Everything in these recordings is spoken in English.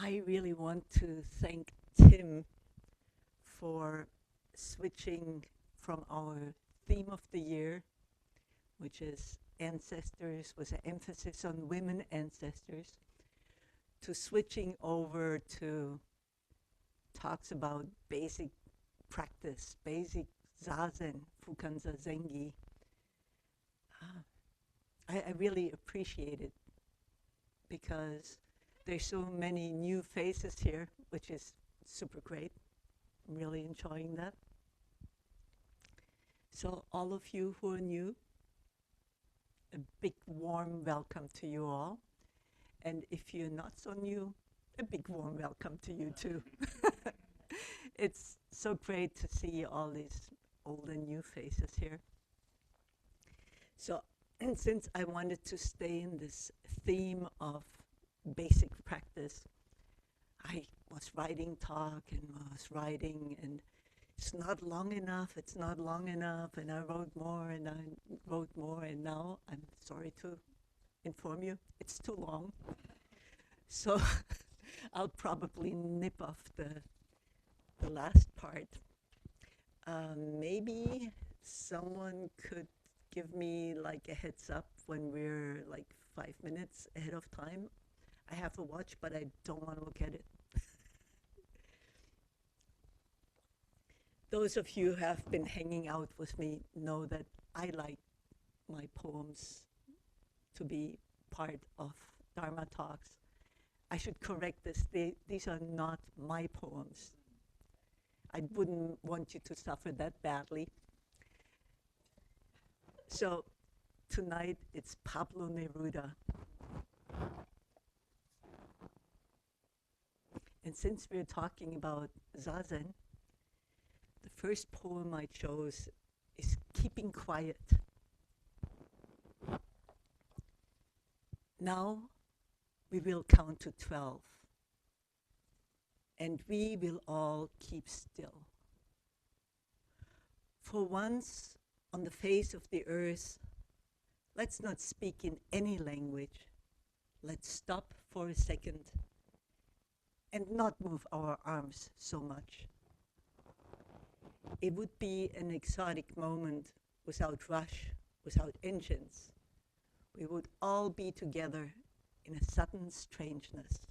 I really want to thank Tim for switching from our theme of the year, which is ancestors with an emphasis on women ancestors, to switching over to talks about basic practice, basic Zazen, Fukan Zazengi. I really appreciate it because there's so many new faces here, which is super great. I'm really enjoying that. So all of you who are new, a big warm welcome to you all. And if you're not so new, a big warm welcome to you too. It's so great to see all these old and new faces here. So since I wanted to stay in this theme of basic practice, I was writing talk and was writing, and it's not long enough, it's not long enough, and I wrote more and I wrote more, and now I'm sorry to inform you, it's too long. So I'll probably nip off the last part. Maybe someone could give me like a heads up when we're like 5 minutes ahead of time. I have a watch, but I don't want to look at it. Those of you who have been hanging out with me know that I like my poems to be part of Dharma talks. I should correct this. These are not my poems. I wouldn't want you to suffer that badly. So tonight it's Pablo Neruda. And since we're talking about Zazen, the first poem I chose is Keeping Quiet. Now we will count to 12, and we will all keep still. For once on the face of the earth, let's not speak in any language. Let's stop for a second and not move our arms so much. It would be an exotic moment without rush, without engines. We would all be together in a sudden strangeness.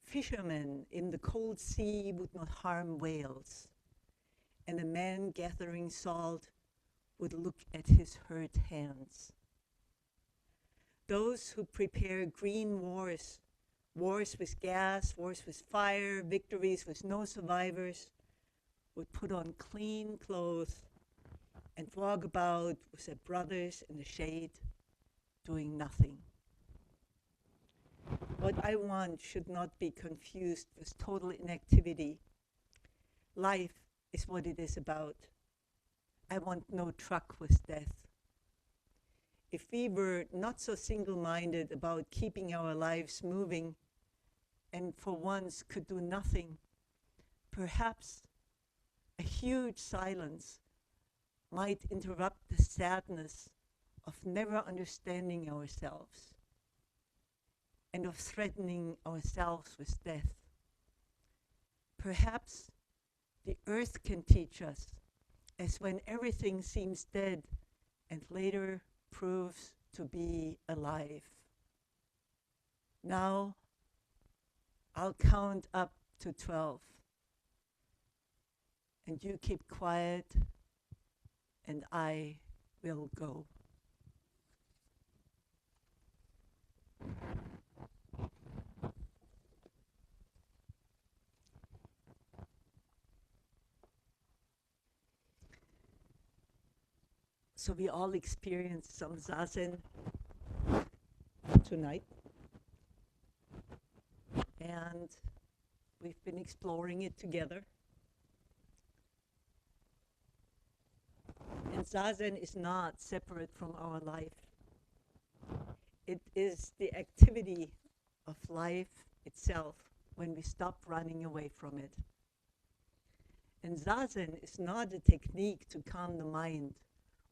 Fishermen in the cold sea would not harm whales, and a man gathering salt would look at his hurt hands. Those who prepare green wars, wars with gas, wars with fire, victories with no survivors, would put on clean clothes and walk about with their brothers in the shade, doing nothing. What I want should not be confused with total inactivity. Life is what it is about. I want no truck with death. If we were not so single-minded about keeping our lives moving and for once could do nothing, perhaps a huge silence might interrupt the sadness of never understanding ourselves and of threatening ourselves with death. Perhaps the earth can teach us, as when everything seems dead and later proves to be alive. Now, I'll count up to 12. And you keep quiet, and I will go. So we all experienced some Zazen tonight. And we've been exploring it together. And Zazen is not separate from our life. It is the activity of life itself when we stop running away from it. And Zazen is not a technique to calm the mind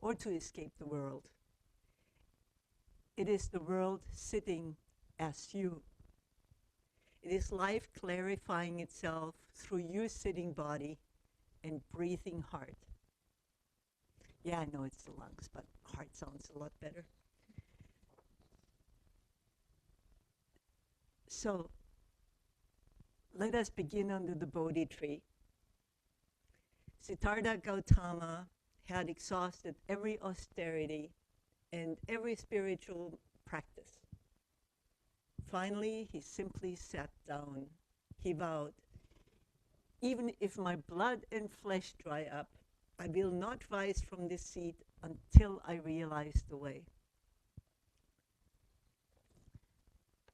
or to escape the world. It is the world sitting as you. It is life clarifying itself through your sitting body and breathing heart. Yeah, I know it's the lungs, but heart sounds a lot better. So, let us begin under the Bodhi tree. Siddhartha Gautama had exhausted every austerity and every spiritual practice. Finally, he simply sat down. He vowed, "Even if my blood and flesh dry up, I will not rise from this seat until I realize the way."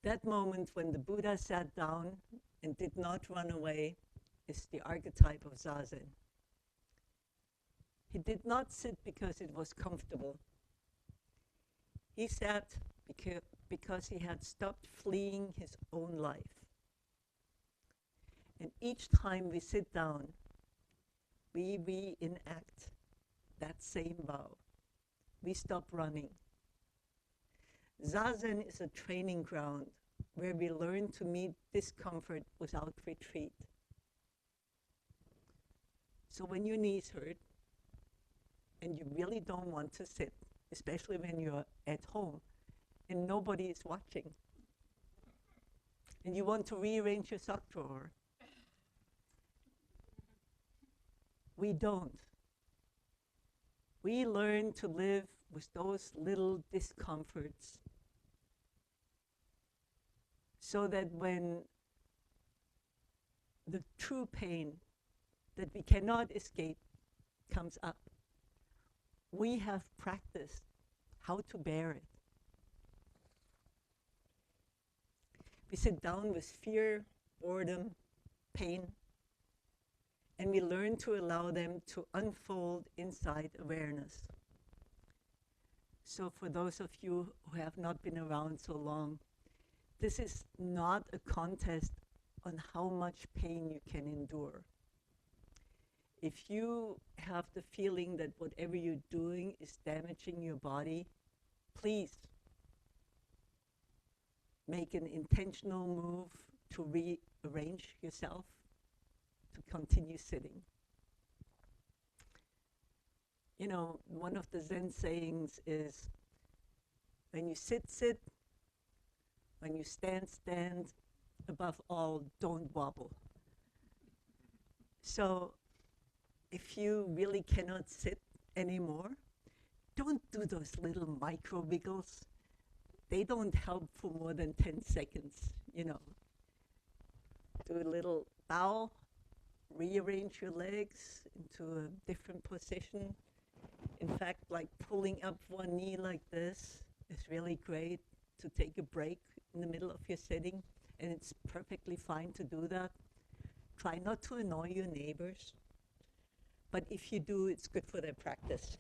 That moment when the Buddha sat down and did not run away is the archetype of Zazen. He did not sit because it was comfortable. He sat because he had stopped fleeing his own life. And each time we sit down, we reenact that same vow. We stop running. Zazen is a training ground where we learn to meet discomfort without retreat. So when your knees hurt and you really don't want to sit, especially when you're at home and nobody is watching, and you want to rearrange your sock drawer, we don't. We learn to live with those little discomforts so that when the true pain that we cannot escape comes up, we have practiced how to bear it. We sit down with fear, boredom, pain, and we learn to allow them to unfold inside awareness. So for those of you who have not been around so long, this is not a contest on how much pain you can endure. If you have the feeling that whatever you're doing is damaging your body, please make an intentional move to rearrange yourself, to continue sitting. You know, one of the Zen sayings is, when you sit, sit. When you stand, stand. Above all, don't wobble. So if you really cannot sit anymore, don't do those little micro wiggles. They don't help for more than 10 seconds, you know. Do a little bow, rearrange your legs into a different position. In fact, like pulling up one knee like this is really great to take a break in the middle of your sitting, and it's perfectly fine to do that. Try not to annoy your neighbors, but if you do, it's good for their practice.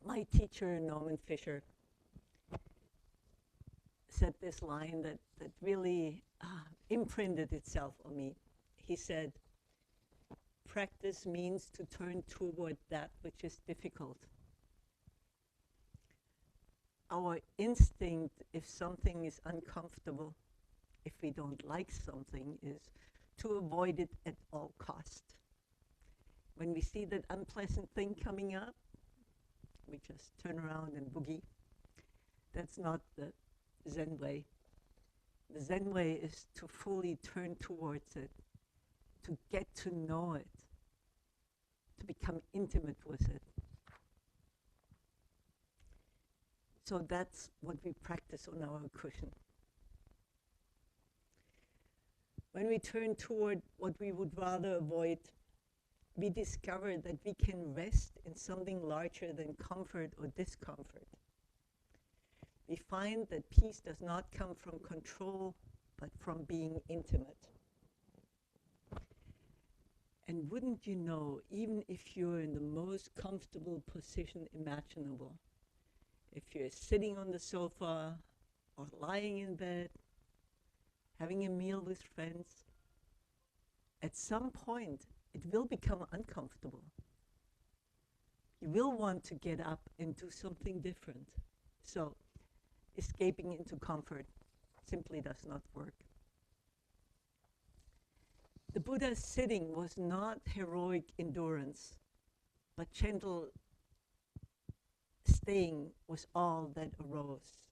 My teacher, Norman Fisher, said this line that really imprinted itself on me. He said, "Practice means to turn toward that which is difficult." Our instinct, if something is uncomfortable, if we don't like something, is to avoid it at all cost. When we see that unpleasant thing coming up, we just turn around and boogie. That's not the Zen way. The Zen way is to fully turn towards it, to get to know it, to become intimate with it. So that's what we practice on our cushion. When we turn toward what we would rather avoid, we discover that we can rest in something larger than comfort or discomfort. We find that peace does not come from control, but from being intimate. And wouldn't you know, even if you're in the most comfortable position imaginable, if you're sitting on the sofa or lying in bed, having a meal with friends, at some point it will become uncomfortable. You will want to get up and do something different. So escaping into comfort simply does not work. The Buddha's sitting was not heroic endurance, but gentle staying was all that arose.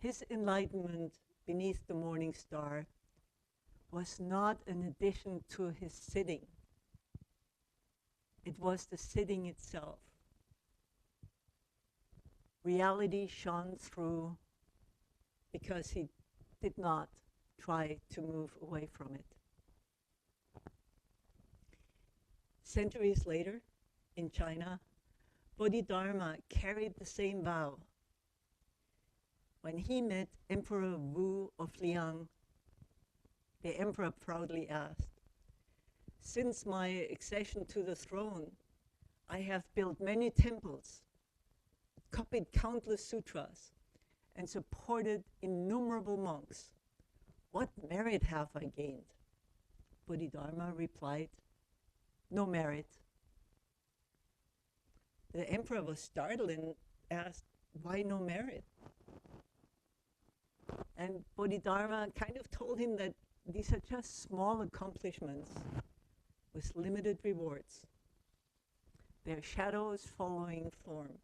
His enlightenment beneath the morning star was not an addition to his sitting. It was the sitting itself. Reality shone through because he did not try to move away from it. Centuries later, in China, Bodhidharma carried the same vow. When he met Emperor Wu of Liang, the emperor proudly asked, "Since my accession to the throne, I have built many temples, copied countless sutras, and supported innumerable monks. What merit have I gained?" Bodhidharma replied, "No merit." The emperor was startled and asked, "Why no merit?" And Bodhidharma kind of told him that these are just small accomplishments with limited rewards. They're shadows following form,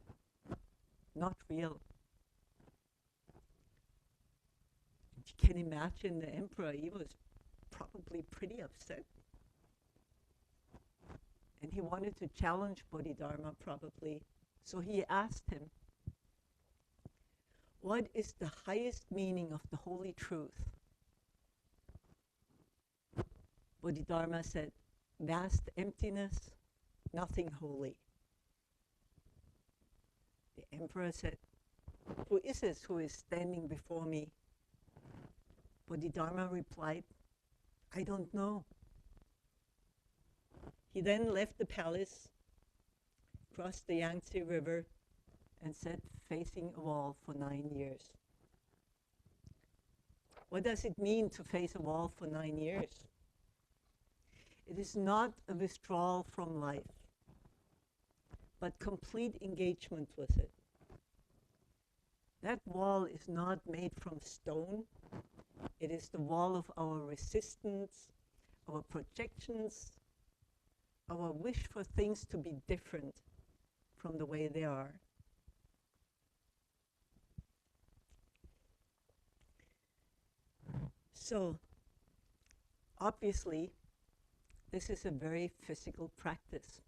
not real. You can imagine the emperor, he was probably pretty upset. And he wanted to challenge Bodhidharma probably. So he asked him, "What is the highest meaning of the holy truth?" Bodhidharma said, "Vast emptiness, nothing holy." The emperor said, "Who is this who is standing before me?" Bodhidharma replied, "I don't know." He then left the palace, crossed the Yangtze River, and sat facing a wall for 9 years. What does it mean to face a wall for 9 years? It is not a withdrawal from life, but complete engagement with it. That wall is not made from stone. It is the wall of our resistance, our projections, our wish for things to be different from the way they are. So, obviously, this is a very physical practice.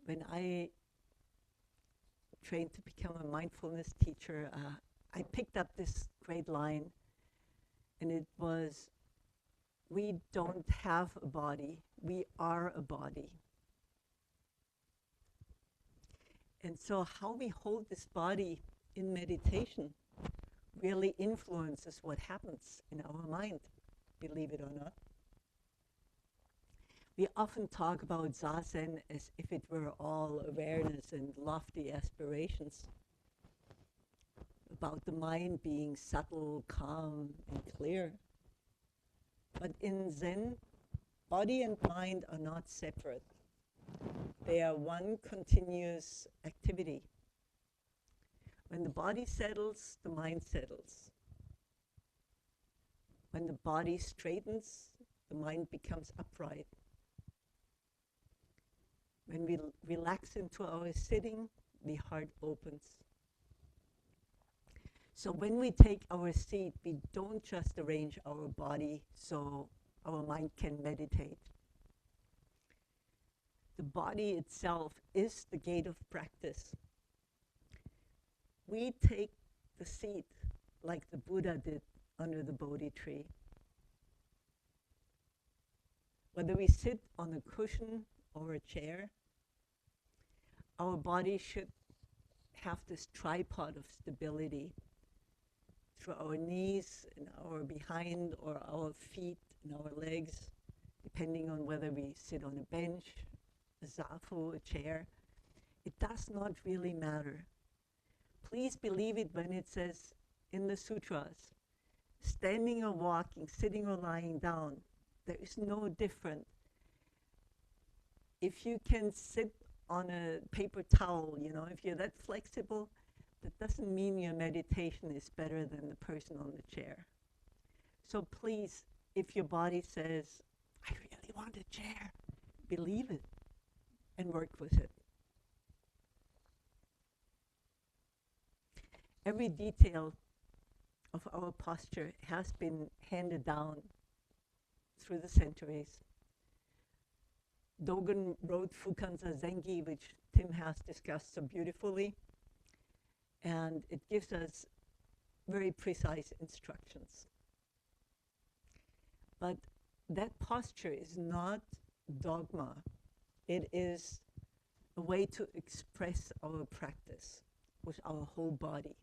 When I trained to become a mindfulness teacher, I picked up this great line, and it was, "We don't have a body, we are a body." And so how we hold this body in meditation really influences what happens in our mind, believe it or not. We often talk about Zazen as if it were all awareness and lofty aspirations, about the mind being subtle, calm, and clear. But in Zen, body and mind are not separate. They are one continuous activity. When the body settles, the mind settles. When the body straightens, the mind becomes upright. When we relax into our sitting, the heart opens. So when we take our seat, we don't just arrange our body so our mind can meditate. The body itself is the gate of practice. We take the seat like the Buddha did under the Bodhi tree. Whether we sit on a cushion or a chair, our body should have this tripod of stability through our knees and our behind or our feet and our legs, depending on whether we sit on a bench, a zafu, a chair. It does not really matter. Please believe it when it says in the sutras, Standing or walking, sitting or lying down, there is no different. If you can sit on a paper towel, if you're that flexible, that doesn't mean your meditation is better than the person on the chair. So please, if your body says, I really want a chair, believe it and work with it. Every detail of our posture has been handed down through the centuries. Dogen wrote Fukan Zazen, which Tim has discussed so beautifully, and it gives us very precise instructions. But that posture is not dogma. It is a way to express our practice with our whole body.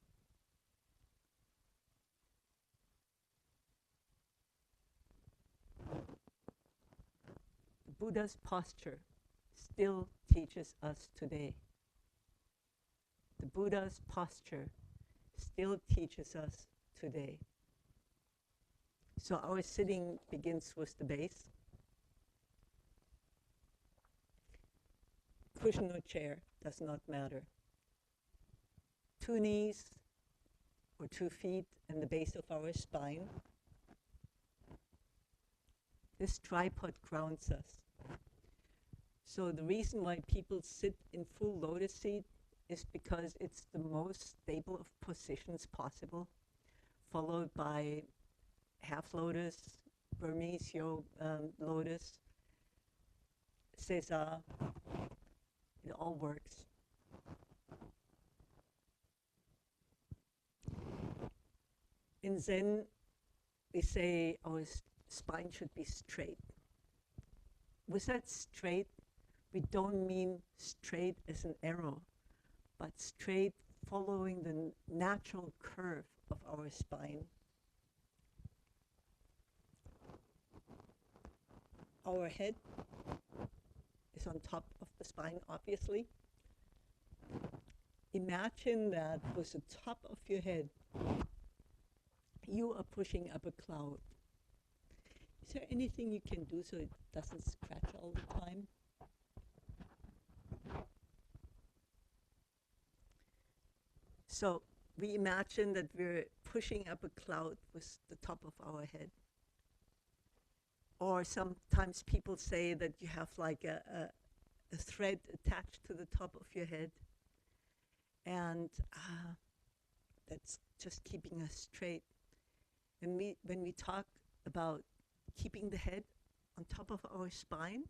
The Buddha's posture still teaches us today. The Buddha's posture still teaches us today. So our sitting begins with the base. Cushion or chair does not matter. 2 knees or 2 feet and the base of our spine. This tripod grounds us. So the reason why people sit in full lotus seat is because it's the most stable of positions possible, followed by half lotus, Burmese lotus, Sesa. It all works. In Zen, we say our spine should be straight. With that straight, we don't mean straight as an arrow, but straight following the natural curve of our spine. Our head is on top of the spine, obviously. Imagine that with the top of your head, you are pushing up a cloud. Is there anything you can do so it doesn't scratch all the time? So we imagine that we're pushing up a cloud with the top of our head. Or sometimes people say that you have like a thread attached to the top of your head. And that's just keeping us straight. And when we talk about keeping the head on top of our spine,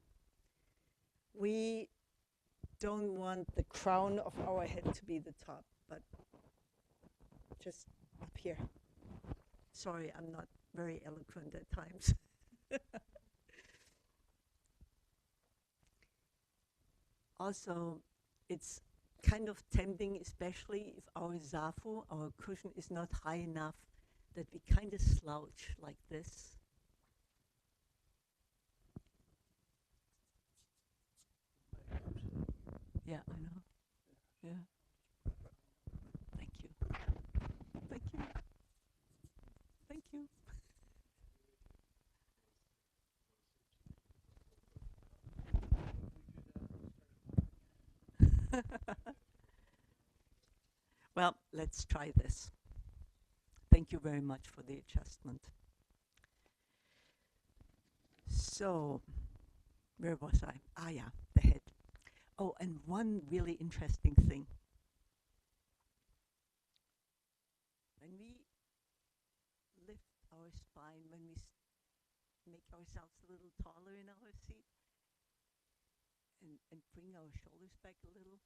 we don't want the crown of our head to be the top, but just up here. Sorry, I'm not very eloquent at times. Also, it's kind of tempting, especially if our zafu, our cushion, is not high enough, that we kind of slouch like this. Yeah, I know. Yeah. Thank you. Thank you. Thank you. Well, let's try this. Thank you very much for the adjustment. So, where was I? Ah, yeah, the head. Oh, and one really interesting thing. When we lift our spine, when we make ourselves a little taller in our seat, and bring our shoulders back a little,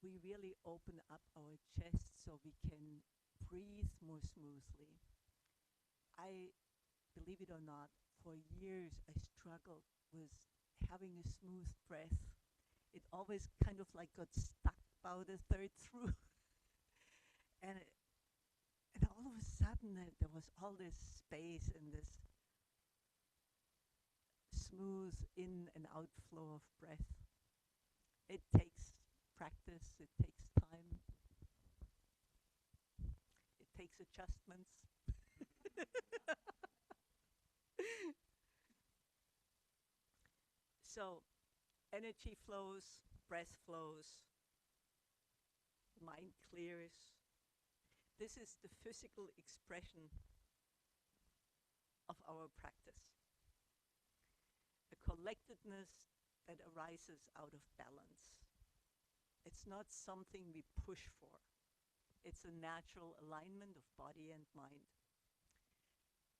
we really open up our chest so we can breathe more smoothly. I, believe it or not, for years I struggled with having a smooth breath. It always kind of like got stuck about a third through. and all of a sudden there was all this space and this smooth in and outflow of breath. It takes practice, it takes time. It makes adjustments. So, energy flows, breath flows, mind clears. This is the physical expression of our practice. A collectedness that arises out of balance. It's not something we push for. It's a natural alignment of body and mind.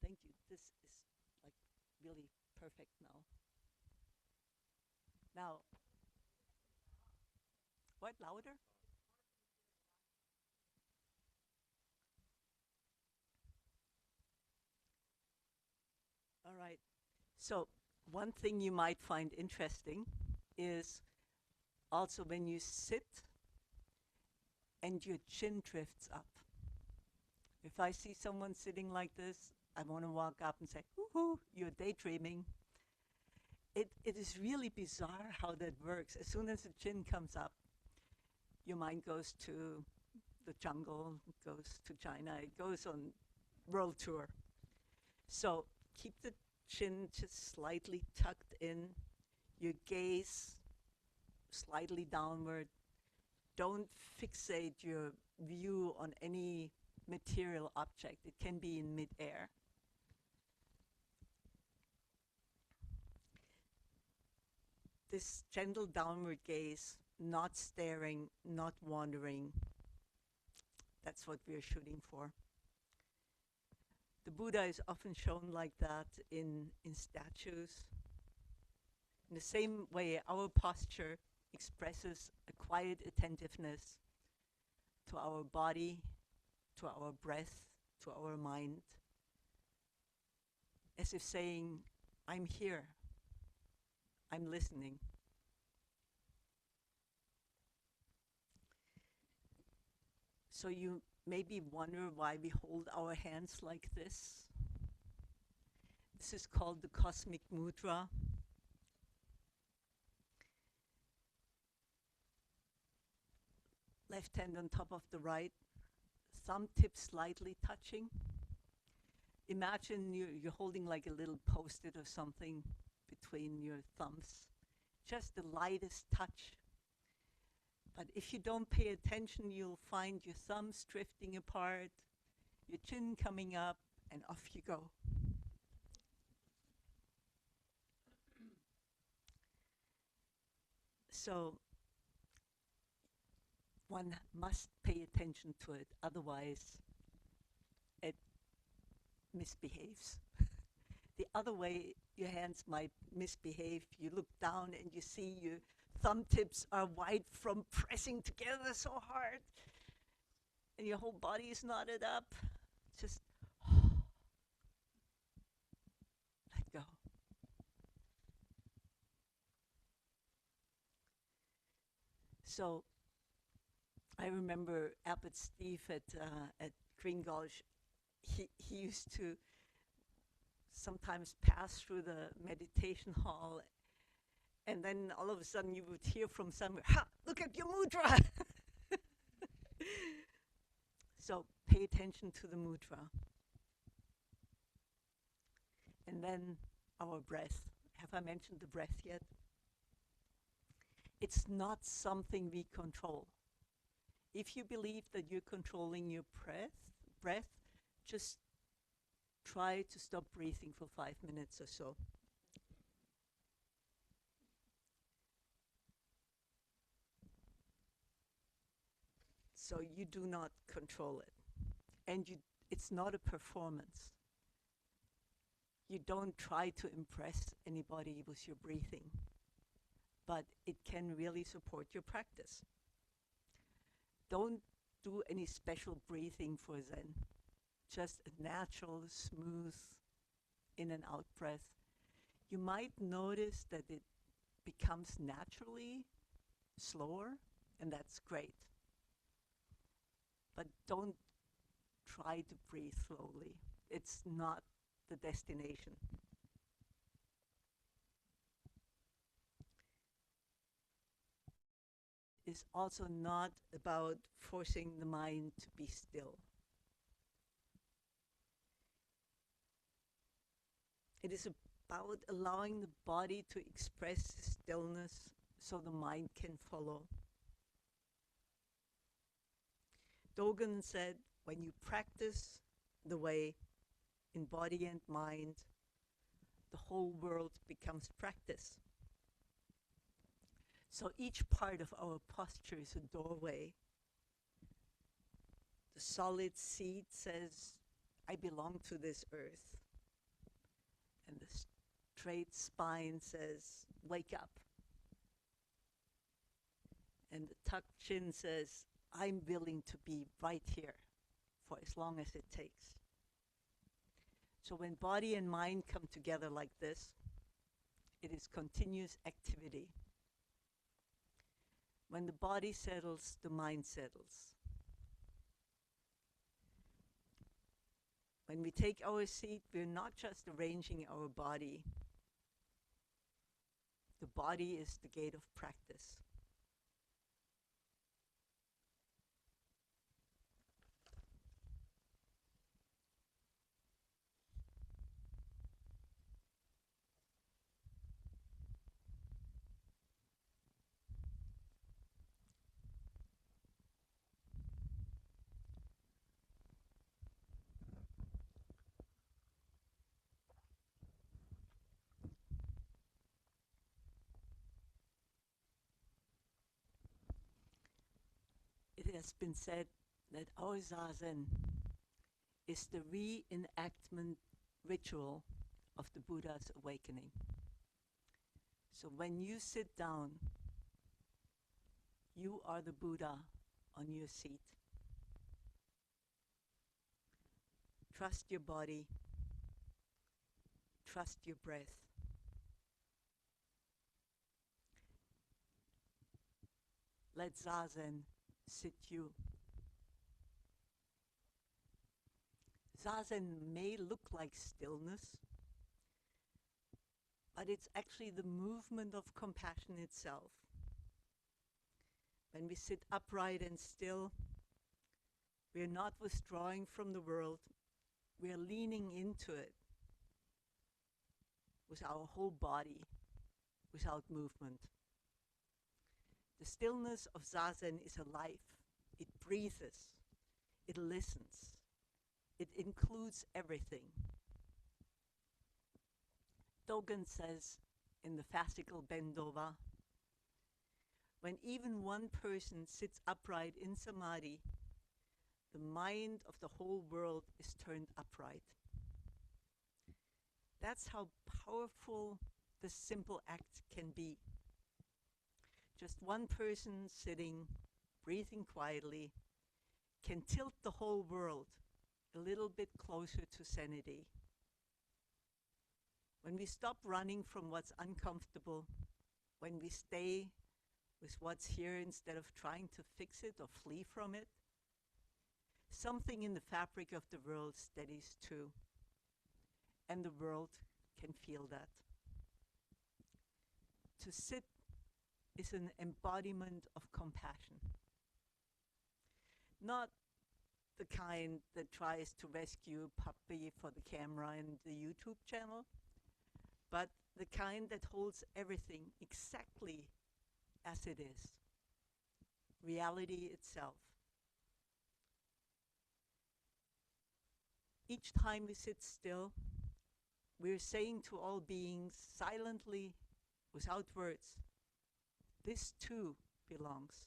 Thank you. This is like really perfect now. Now, what, louder? All right. So, one thing you might find interesting is also when you sit and your chin drifts up. If I see someone sitting like this, I want to walk up and say, woohoo, you're daydreaming. It is really bizarre how that works. As soon as the chin comes up, your mind goes to the jungle, goes to China, it goes on world tour. So keep the chin just slightly tucked in, your gaze slightly downward. Don't fixate your view on any material object. It can be in midair. This gentle downward gaze, not staring, not wandering, that's what we're shooting for. The Buddha is often shown like that in statues. In the same way, our posture expresses a quiet attentiveness to our body, to our breath, to our mind, as if saying, I'm here, I'm listening. So you maybe wonder why we hold our hands like this. This is called the cosmic mudra. Left hand on top of the right, thumb tip slightly touching. Imagine you're holding like a little post-it or something between your thumbs. Just the lightest touch. But if you don't pay attention, you'll find your thumbs drifting apart, your chin coming up, and off you go. So one must pay attention to it, otherwise it misbehaves. The other way your hands might misbehave, you look down and you see your thumb tips are wide from pressing together so hard, and your whole body is knotted up. Just let go. So I remember Abbot Steve at Green Gulch. He used to sometimes pass through the meditation hall, and then all of a sudden you would hear from somewhere, ha, look at your mudra. So pay attention to the mudra. And then our breath. Have I mentioned the breath yet? It's not something we control. If you believe that you're controlling your breath, just try to stop breathing for 5 minutes or so. So you do not control it. And it's not a performance. You don't try to impress anybody with your breathing, but it can really support your practice. Don't do any special breathing for Zen. Just a natural, smooth in and out breath. You might notice that it becomes naturally slower, and that's great. But don't try to breathe slowly. It's not the destination. It's also not about forcing the mind to be still. It is about allowing the body to express stillness so the mind can follow. Dogen said, when you practice the way in body and mind, the whole world becomes practice. So each part of our posture is a doorway. The solid seat says, I belong to this earth. And the straight spine says, wake up. And the tucked chin says, I'm willing to be right here for as long as it takes. So when body and mind come together like this, it is continuous activity. When the body settles, the mind settles. When we take our seat, we're not just arranging our body. The body is the gate of practice. It has been said that our Zazen is the reenactment ritual of the Buddha's awakening. So when you sit down, you are the Buddha on your seat. Trust your body. Trust your breath. Let Zazen sit you. Zazen may look like stillness, but it's actually the movement of compassion itself. When we sit upright and still, we are not withdrawing from the world, we are leaning into it with our whole body, without movement. The stillness of Zazen is alive. It breathes. It listens. It includes everything. Dogen says in the fascicle Bendova, when even one person sits upright in samadhi, the mind of the whole world is turned upright. That's how powerful this simple act can be. Just one person sitting, breathing quietly, can tilt the whole world a little bit closer to sanity. When we stop running from what's uncomfortable, when we stay with what's here instead of trying to fix it or flee from it, something in the fabric of the world steadies too, and the world can feel that. To sit is an embodiment of compassion. Not the kind that tries to rescue a puppy for the camera and the YouTube channel, but the kind that holds everything exactly as it is, reality itself. Each time we sit still, we're saying to all beings silently, without words, this too belongs.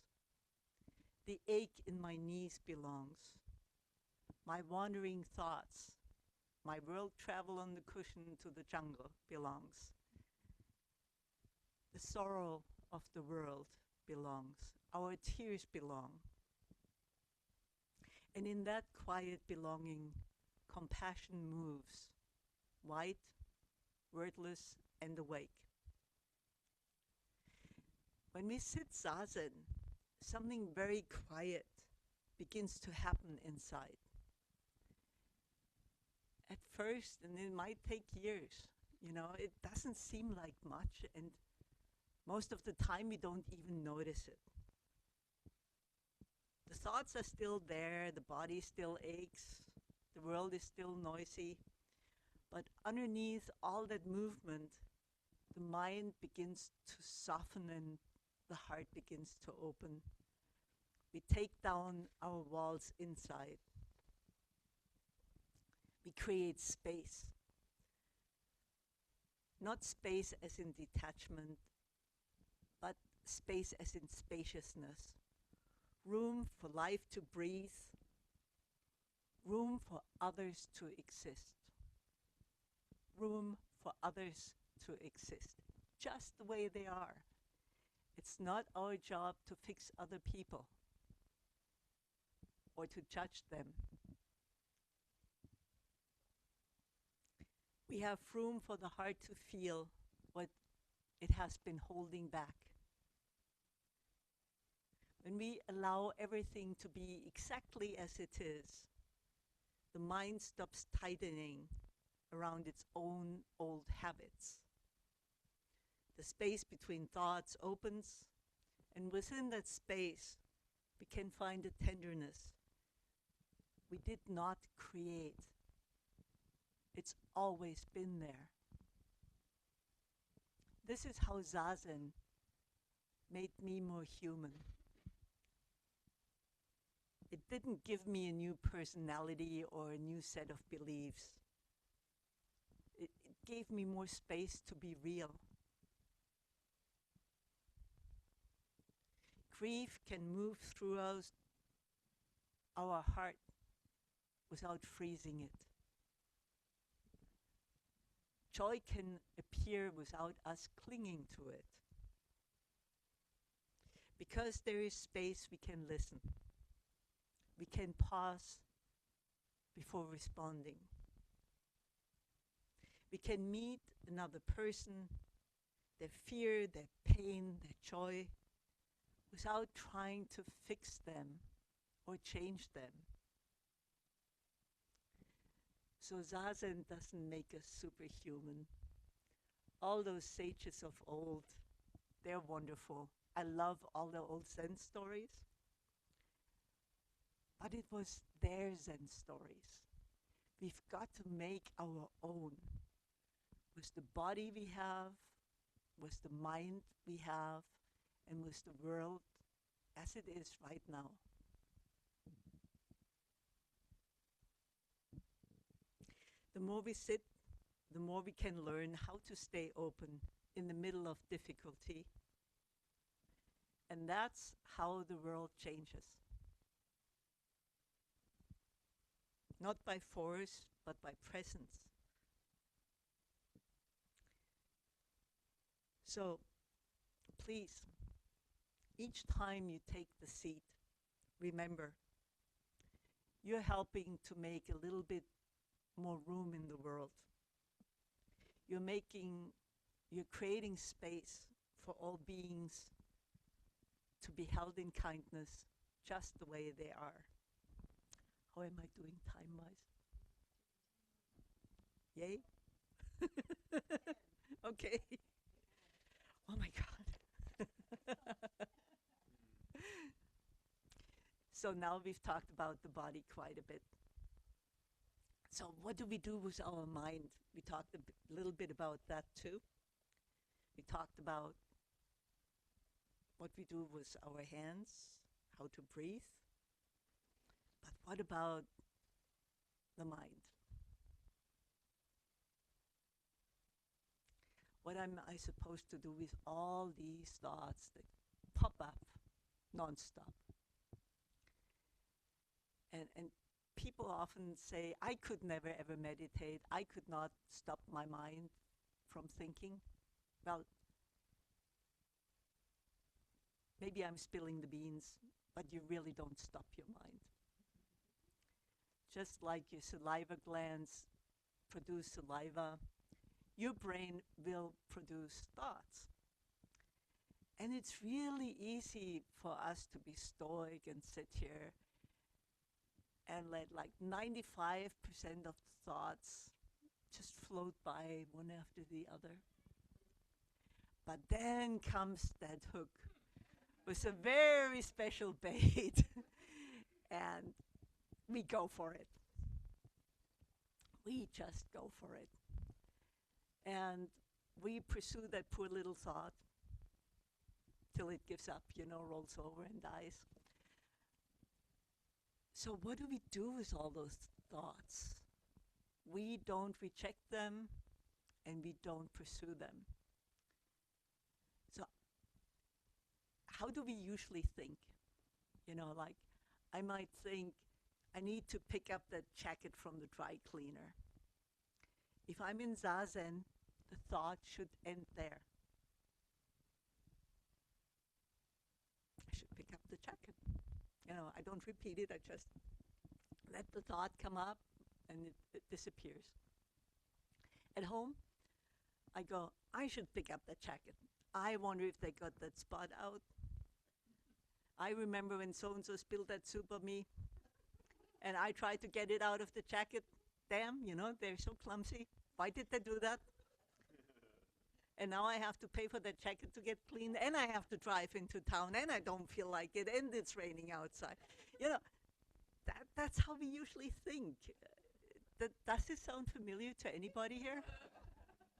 The ache in my knees belongs. My wandering thoughts, my world travel on the cushion to the jungle belongs. The sorrow of the world belongs. Our tears belong. And in that quiet belonging, compassion moves, white, wordless, and awake. When we sit Zazen, something very quiet begins to happen inside. At first, and it might take years, it doesn't seem like much, and most of the time we don't even notice it. The thoughts are still there, the body still aches, the world is still noisy, But underneath all that movement, the mind begins to soften and the heart begins to open. We take down our walls inside. We create space. Not space as in detachment, but space as in spaciousness. Room for life to breathe. Room for others to exist. Room for others to exist, just the way they are. It's not our job to fix other people or to judge them. We have room for the heart to feel what it has been holding back. When we allow everything to be exactly as it is, the mind stops tightening around its own old habits. The space between thoughts opens, and within that space, we can find a tenderness we did not create. It's always been there. This is how Zazen made me more human. It didn't give me a new personality or a new set of beliefs. It gave me more space to be real. Grief can move throughout our heart without freezing it. Joy can appear without us clinging to it. Because there is space, we can listen. We can pause before responding. We can meet another person, their fear, their pain, their joy, without trying to fix them or change them. So Zazen doesn't make us superhuman. All those sages of old, they're wonderful. I love all the old Zen stories. But it was their Zen stories. We've got to make our own. With the body we have, with the mind we have, and with the world as it is right now. The more we sit, the more we can learn how to stay open in the middle of difficulty. And that's how the world changes. Not by force, but by presence. So, please, each time you take the seat, remember, you're helping to make a little bit more room in the world. You're creating space for all beings to be held in kindness, just the way they are. How am I doing time-wise? Yay? Okay. Oh my God. So now we've talked about the body quite a bit. So what do we do with our mind? We talked a little bit about that too. We talked about what we do with our hands, how to breathe. But what about the mind? What am I supposed to do with all these thoughts that pop up nonstop? And people often say, I could never ever meditate. I could not stop my mind from thinking. Well, maybe I'm spilling the beans, but you really don't stop your mind. Just like your saliva glands produce saliva, your brain will produce thoughts. And it's really easy for us to be stoic and sit here and let like 95% of thoughts just float by one after the other. But then comes that hook with a very special bait and we go for it. We just go for it. And we pursue that poor little thought till it gives up, rolls over and dies. So what do we do with all those thoughts? We don't reject them and we don't pursue them. So how do we usually think? Like I might think, I need to pick up that jacket from the dry cleaner. If I'm in Zazen, the thought should end there. I should pick up the jacket. I don't repeat it, I just let the thought come up and it disappears. At home, I go, I should pick up that jacket. I wonder if they got that spot out. I remember when so-and-so spilled that soup on me, and I tried to get it out of the jacket. Damn, they're so clumsy. Why did they do that? And now I have to pay for that jacket to get cleaned, and I have to drive into town, and I don't feel like it, and it's raining outside. That's how we usually think. Does this sound familiar to anybody here?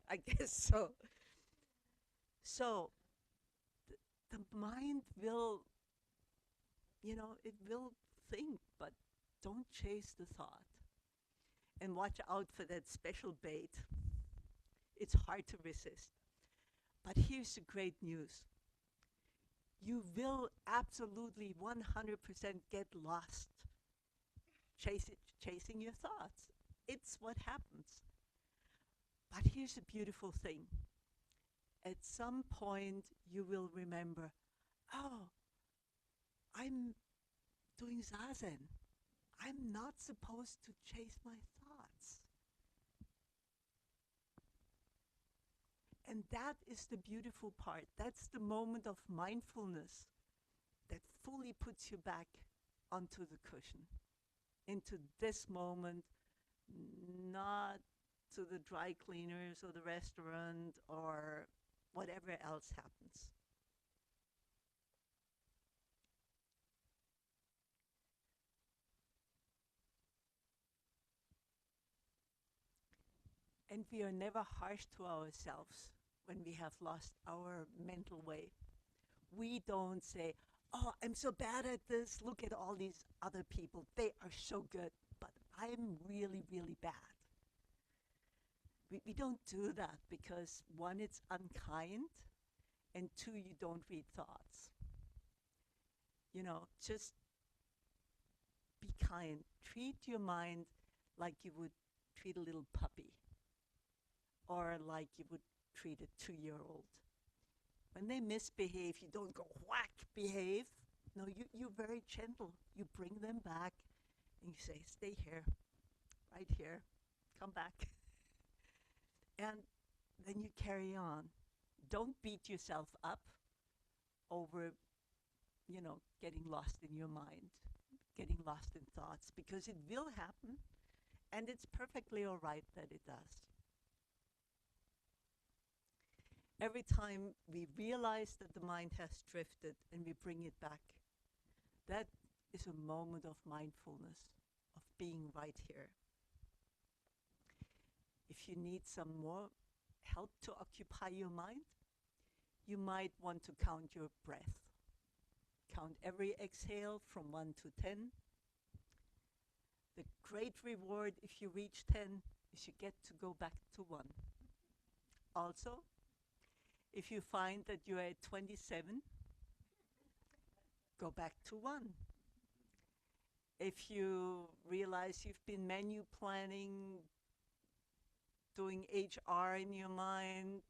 I guess so. So the mind will, it will think, but don't chase the thought. And watch out for that special bait. It's hard to resist. But here's the great news. You will absolutely 100% get lost chasing your thoughts. It's what happens. But here's the beautiful thing. At some point, you will remember, oh, I'm doing Zazen. I'm not supposed to chase my thoughts. And that is the beautiful part. That's the moment of mindfulness that fully puts you back onto the cushion, into this moment, not to the dry cleaners or the restaurant or whatever else happens. And we are never harsh to ourselves when we have lost our mental way. We don't say, oh, I'm so bad at this. Look at all these other people. They are so good, but I'm really, really bad. We don't do that because, one, it's unkind, and two, you don't read thoughts. Just be kind. Treat your mind like you would treat a little puppy, or like you would treat a 2-year-old. When they misbehave, you don't go whack, behave. No, you're very gentle. You bring them back and you say, stay here, right here, come back. And then you carry on. Don't beat yourself up over, getting lost in your mind, getting lost in thoughts, because it will happen, and it's perfectly all right that it does. Every time we realize that the mind has drifted and we bring it back, that is a moment of mindfulness, of being right here. If you need some more help to occupy your mind, you might want to count your breath. Count every exhale from 1 to 10. The great reward if you reach 10 is you get to go back to 1. Also, if you find that you're at 27, go back to 1. If you realize you've been menu planning, doing HR in your mind,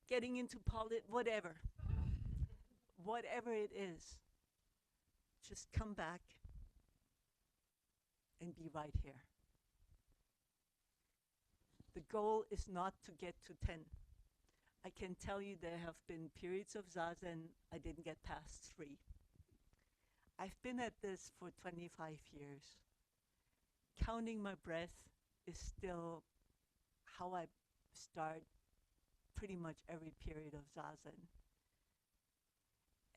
getting into whatever it is, just come back and be right here. The goal is not to get to 10. I can tell you there have been periods of Zazen I didn't get past 3. I've been at this for 25 years. Counting my breath is still how I start pretty much every period of Zazen.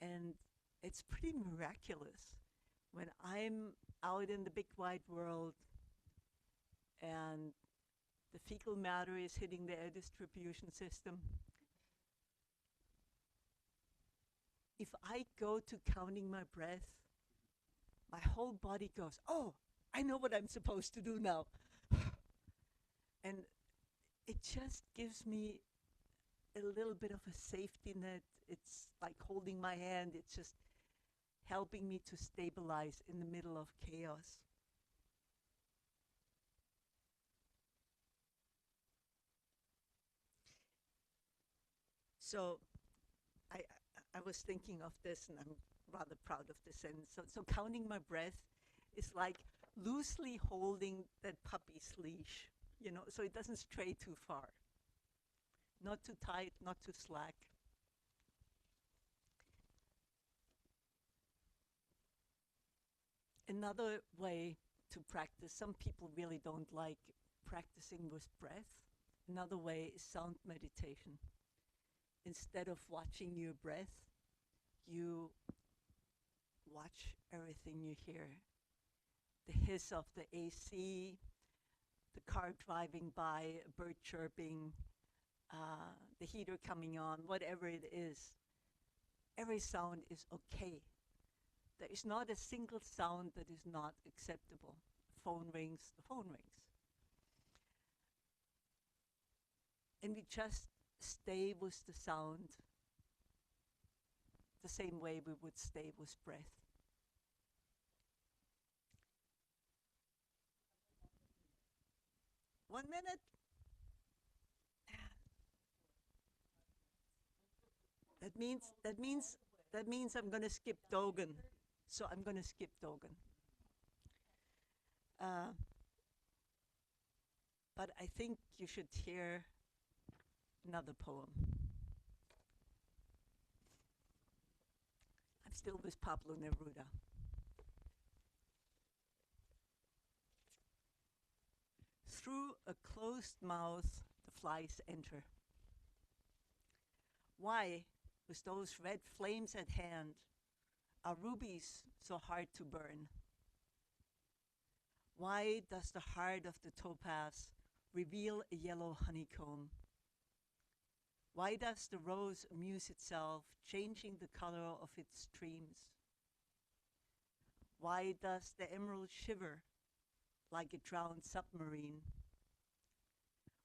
And it's pretty miraculous when I'm out in the big wide world and the fecal matter is hitting the air distribution system. If I go to counting my breath, my whole body goes, oh, I know what I'm supposed to do now. And it just gives me a little bit of a safety net. It's like holding my hand. It's just helping me to stabilize in the middle of chaos. So I was thinking of this, and I'm rather proud of this. And so counting my breath is like loosely holding that puppy's leash, so it doesn't stray too far. Not too tight, not too slack. Another way to practice, some people really don't like practicing with breath. Another way is sound meditation. Instead of watching your breath, you watch everything you hear. The hiss of the AC, the car driving by, a bird chirping, the heater coming on, whatever it is. Every sound is okay. There is not a single sound that is not acceptable. The phone rings, the phone rings. And we just stay with the sound the same way we would stay with breath. One minute. That means I'm going to skip Dogen. So I'm going to skip Dogen. But I think you should hear another poem. I'm still with Pablo Neruda. Through a closed mouth, the flies enter. Why, with those red flames at hand, are rubies so hard to burn? Why does the heart of the topaz reveal a yellow honeycomb? Why does the rose amuse itself, changing the color of its streams? Why does the emerald shiver like a drowned submarine?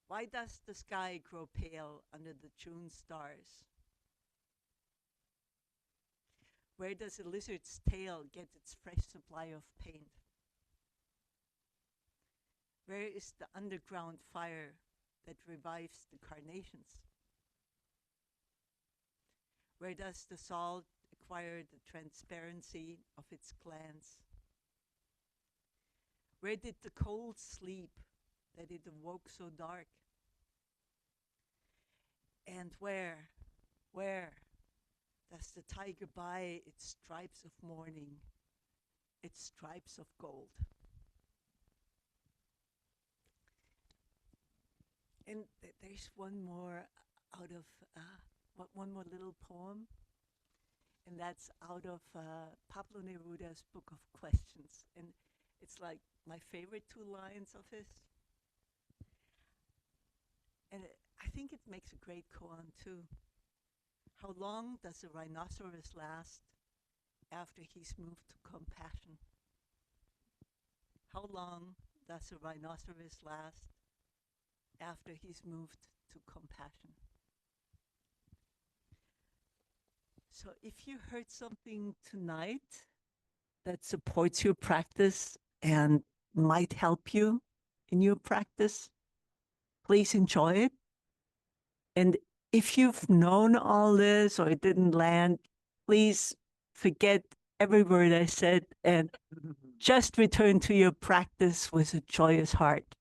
Why does the sky grow pale under the June stars? Where does a lizard's tail get its fresh supply of paint? Where is the underground fire that revives the carnations? Where does the salt acquire the transparency of its glands? Where did the cold sleep that it awoke so dark? And where does the tiger buy its stripes of mourning, its stripes of gold? And there's one more out of, one more little poem, and that's out of Pablo Neruda's Book of Questions. And it's like my favorite 2 lines of his. And I think it makes a great koan too. How long does a rhinoceros last after he's moved to compassion? How long does a rhinoceros last after he's moved to compassion? So if you heard something tonight that supports your practice and might help you in your practice, please enjoy it. And if you've known all this or it didn't land, please forget every word I said and just return to your practice with a joyous heart.